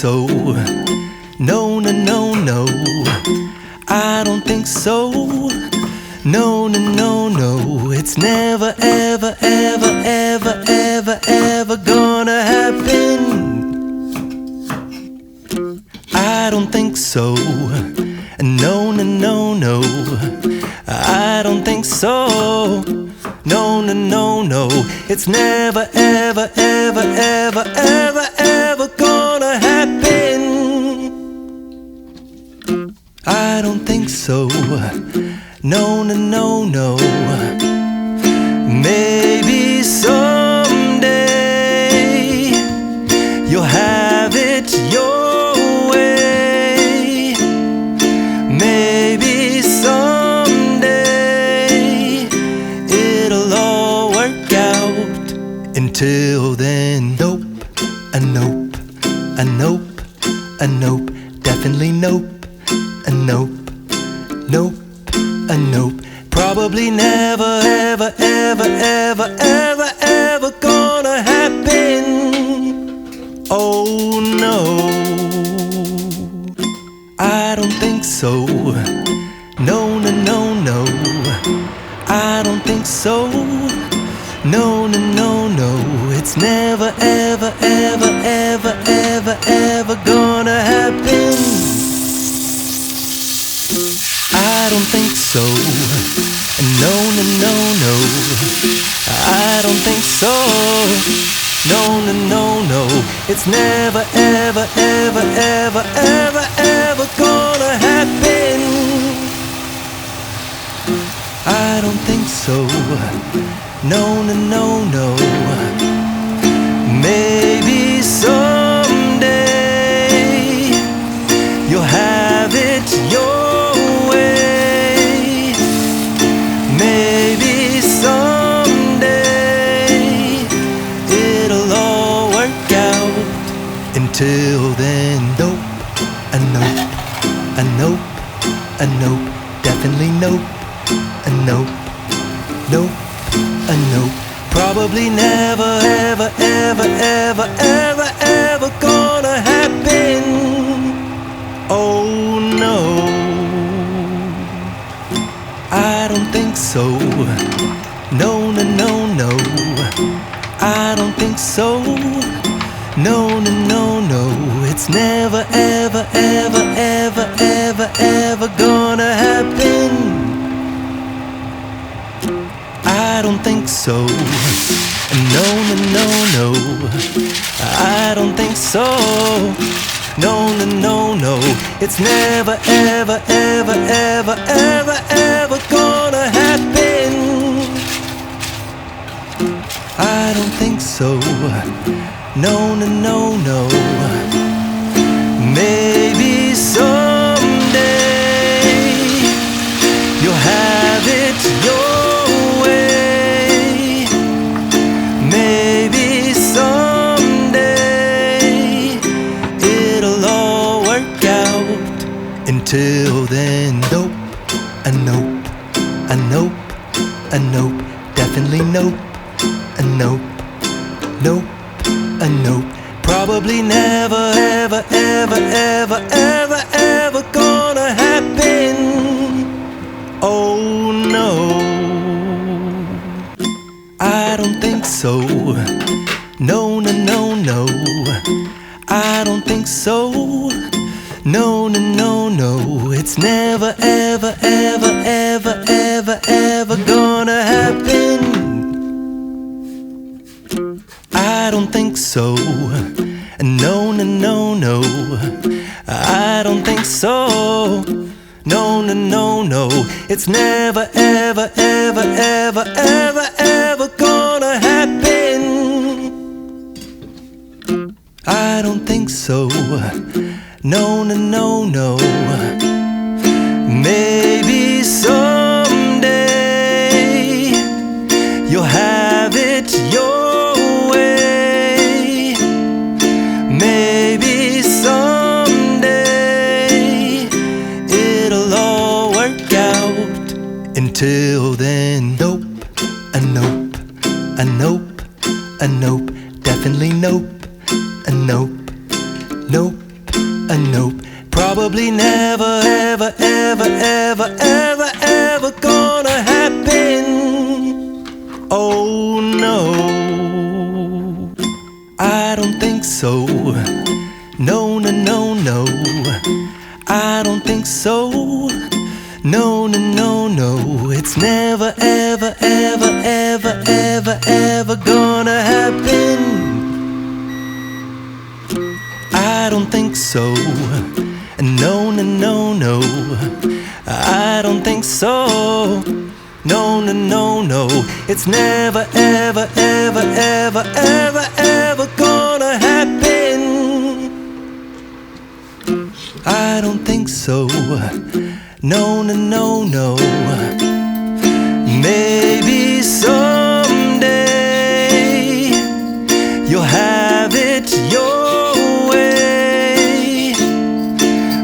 so. No, no, no, no, I don't think so. No, no, no, no, it's never, ever, ever, ever, ever, ever gonna happen. I don't think so. No, no, no, no, I don't think so. No, no, no, no, it's never, ever, ever, ever, ever, ever gonna happen. I don't think so. No, no, no, no. Maybe someday you'll have it your way. Maybe someday it'll all work out. Until then, nope, a nope, a nope, a nope, definitely nope, a nope, nope, a nope. Probably never, ever, ever, ever, ever, ever gonna happen. Oh no, I don't think so. No, no, no, no, I don't think so. No, no, no, no, it's never, ever, ever, ever, ever, ever gonna happen. I don't think so. No, no, no, no, I don't think so. No, no, no, no, it's never, ever, ever, ever, ever, ever gonna happen. I don't think so. No, no, no, no. Maybe someday you'll have it your way. Maybe someday it'll all work out. Until then, nope, a nope, a nope, a nope, definitely nope, a nope, nope, a nope. Probably never, ever, ever, ever, ever, ever gonna happen. Oh no, I don't think so. No, no, no, no, I don't think so. No, no, no, no, it's never, ever, ever, ever, ever, ever gonna happen. I don't think so. No, no, no, no, I don't think so. No, no, no, no, it's never, ever, ever, ever, ever, ever gonna happen. I don't think so. No, no, no, no. Maybe someday you'll have it your way. Maybe someday it'll all work out. Until then, nope, a nope, a nope, a nope, definitely nope, a nope, nope, a nope. Probably never, ever, ever, ever, ever, ever gonna happen. Oh no, I don't think so. No, no, no, no, I don't think so. No, no, no, no, it's never, ever, ever, ever, ever, ever gonna happen. I don't think so. No, no, no, no, I don't think so. No, no, no, no, it's never, ever, ever, ever, ever, ever gonna happen. I don't think so. No, no, no, no. Maybe someday you'll have it your way. Maybe someday it'll all work out. Until then, nope, a nope, a nope, a nope, definitely nope, a nope, nope, nope. Probably never, ever, ever, ever, ever, ever gonna happen. Oh no, I don't think so. No, no, no, no, I don't think so. No, no, no, no, it's never, ever, ever, ever, ever, ever gonna happen. I don't think so. No, no, no, no, I don't think so. No, no, no, no, it's never, ever, ever, ever, ever, ever gonna happen. I don't think so. No, no, no, no. Maybe someday you'll have it your way.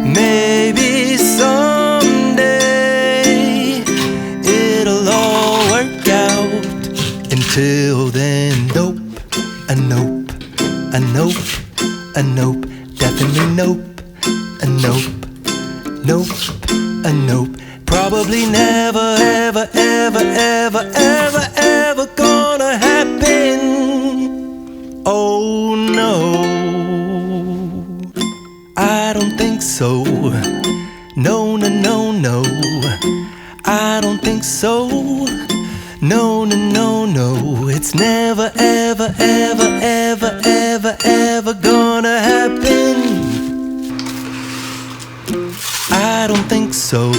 Maybe someday it'll all work out. Until then, nope, a nope, a nope, a nope, definitely nope, a nope, nope, a nope. Probably never, ever, ever, ever, ever, ever gonna happen. Oh no, I don't think so. No, no, no, no, I don't think so. No, no, no, no, it's never, ever, ever, ever, ever, ever gonna happen. I don't think so.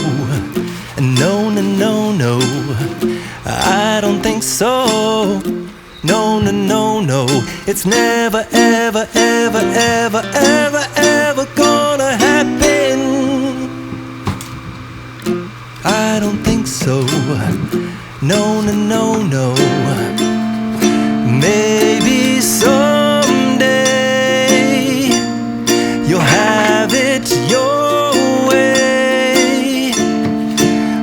No, no, no, no, I don't think so. No, no, no, no, it's never, ever, ever, ever, ever, ever gonna happen. I don't think so. No, no, no, no. Maybe someday you'll have it your way.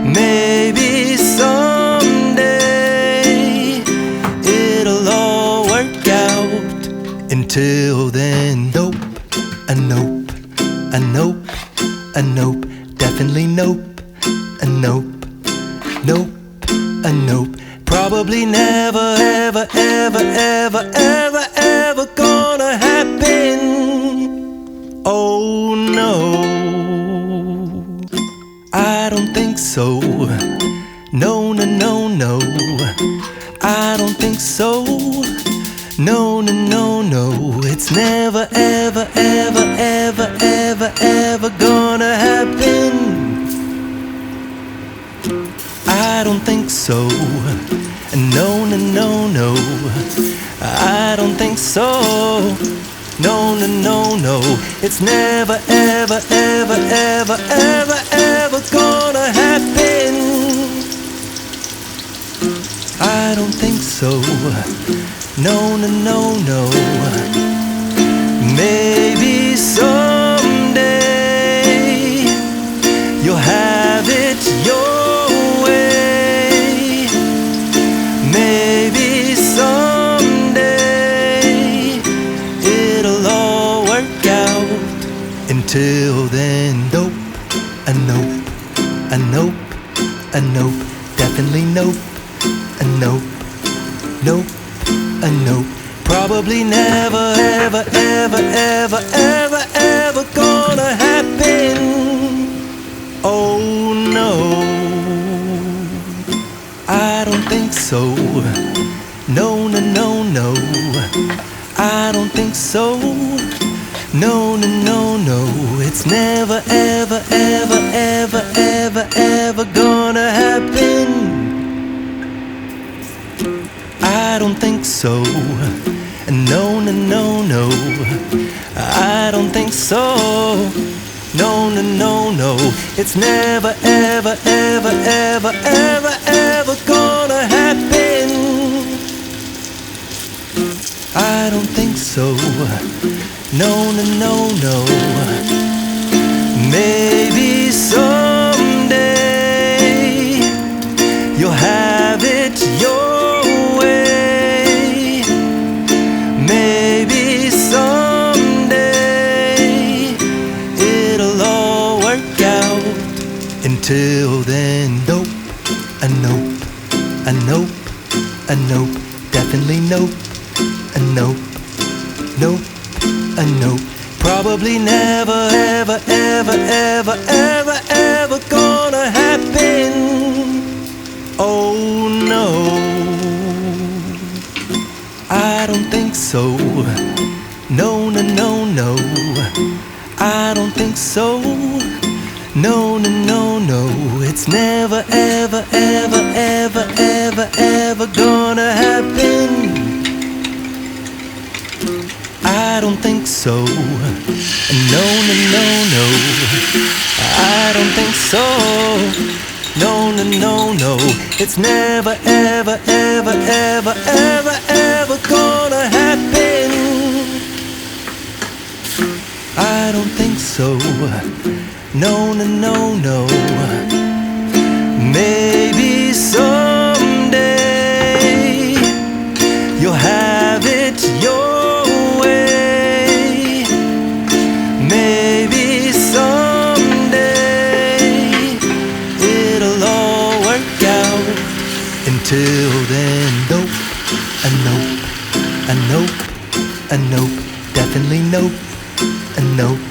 Maybe someday it'll all work out. Until then, nope, a nope, a nope, a nope, definitely nope, a nope, nope, a nope. Probably never, ever, ever, ever, ever, ever gonna happen. Oh no, I don't think so. No, no, no, no, I don't think so. No, no, no, no, it's never, ever, ever, ever, ever, ever gonna happen. I don't think so. No, no, no, no, I don't think so. No, no, no, no, it's never, ever, ever, ever, ever, ever gonna happen. I don't think so. No, no, no, no. Maybe someday you'll have it your way. Maybe someday it'll all work out. Until then, nope, a nope, a nope, a nope, definitely nope, a nope, nope, a nope. Probably never, ever, ever, ever, ever, ever gonna happen. Oh no, I don't think so. No, no, no, no, I don't think so. No, no, no, no, it's never, ever, ever, ever, ever, ever gonna happen. I don't think so. No, no, no, no, I don't think so. No, no, no, no, it's never, ever, ever, ever, ever, ever gonna happen. I don't think so. No, no, no, no. Maybe someday you'll have it your way. Maybe someday Until then, nope, a nope, a nope, a nope, definitely nope, a nope, nope, a nope. Probably never, ever, ever, ever, ever, ever gonna happen. Oh no, I don't think so. No, no, no, no, I don't think so. No, no, no, no, it's never, ever, ever, ever, ever, ever gonna happen. I don't think so. No, no, no, no, I don't think so. No, no, no, no, it's never, ever, ever, ever, ever, ever gonna happen. I don't think so. No, no, no, no. Maybe someday you'll have it your way. Maybe someday it'll all work out. Until then, nope, a nope, a nope, a nope, definitely nope, a nope,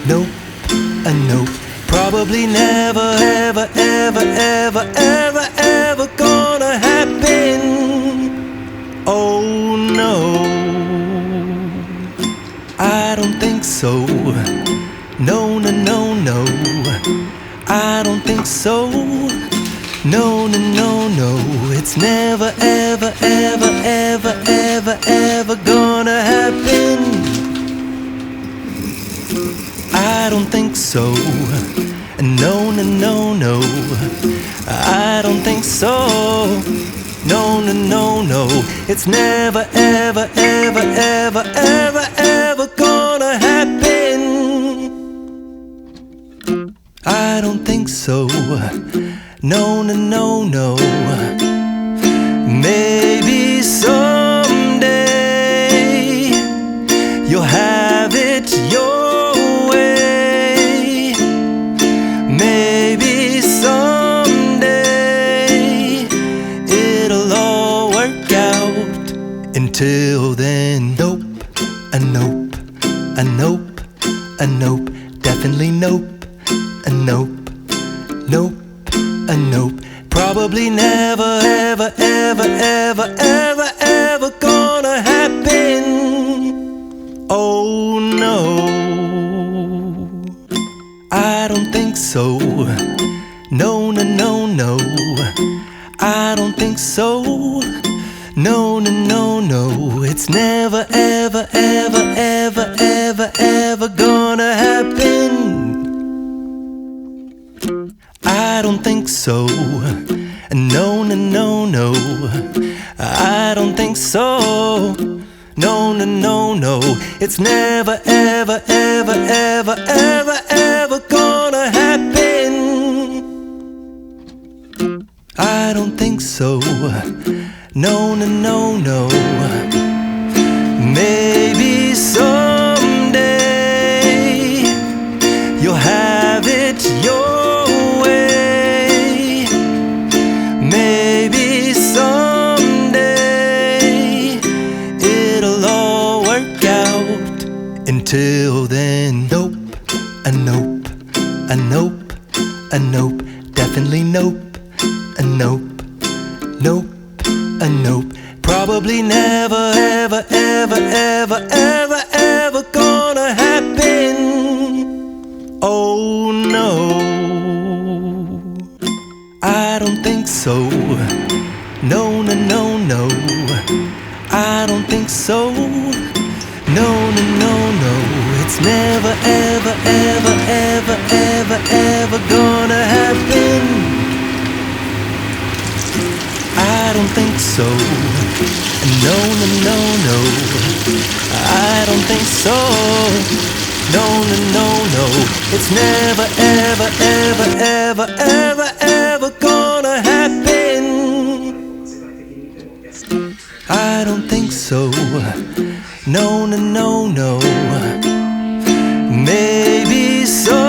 nope, a nope. Probably never, ever, ever, ever, ever, ever gonna happen. Oh no, I don't think so. No, no, no, no, I don't think so. No, no, no, no, it's never, ever, ever, ever, ever, ever gonna happen. I don't think so. No, no, no, no, I don't think so. No, no, no, no, it's never, ever, ever, ever, ever, ever gonna happen. I don't think so. No, no, no, no. Maybe someday you'll have it your way. Maybe someday it'll all work out. Until then, nope, a nope, a nope, a nope, definitely nope, a nope, nope, a nope. Probably never, ever, ever, ever, ever, ever gonna happen. Oh no, I don't think so. No, no, no, no, I don't think so. No, no, no, no, it's never, ever, ever, ever, ever, ever gonna happen. I don't think so. No, no, no, no, I don't think so. No, no, no, no, it's never, ever, ever, ever, ever, ever gonna happen. I don't think so. No, no, no, no. Maybe someday you'll have it your way. Maybe someday it'll all work out. Until then, nope, a nope, a nope, a nope, definitely nope, a nope, nope, a nope. Probably never, ever, ever, ever, ever, ever gonna happen. Oh no, I don't think so. No, no, no, no, I don't think so. No, no, no, no, it's never, ever, ever, ever, ever, ever gonna happen. I don't think so. No, no, no, no, I don't think so. No, no, no, no, it's never, ever, ever, ever, ever, ever gonna happen. I don't think so. No, no, no, no, maybe so.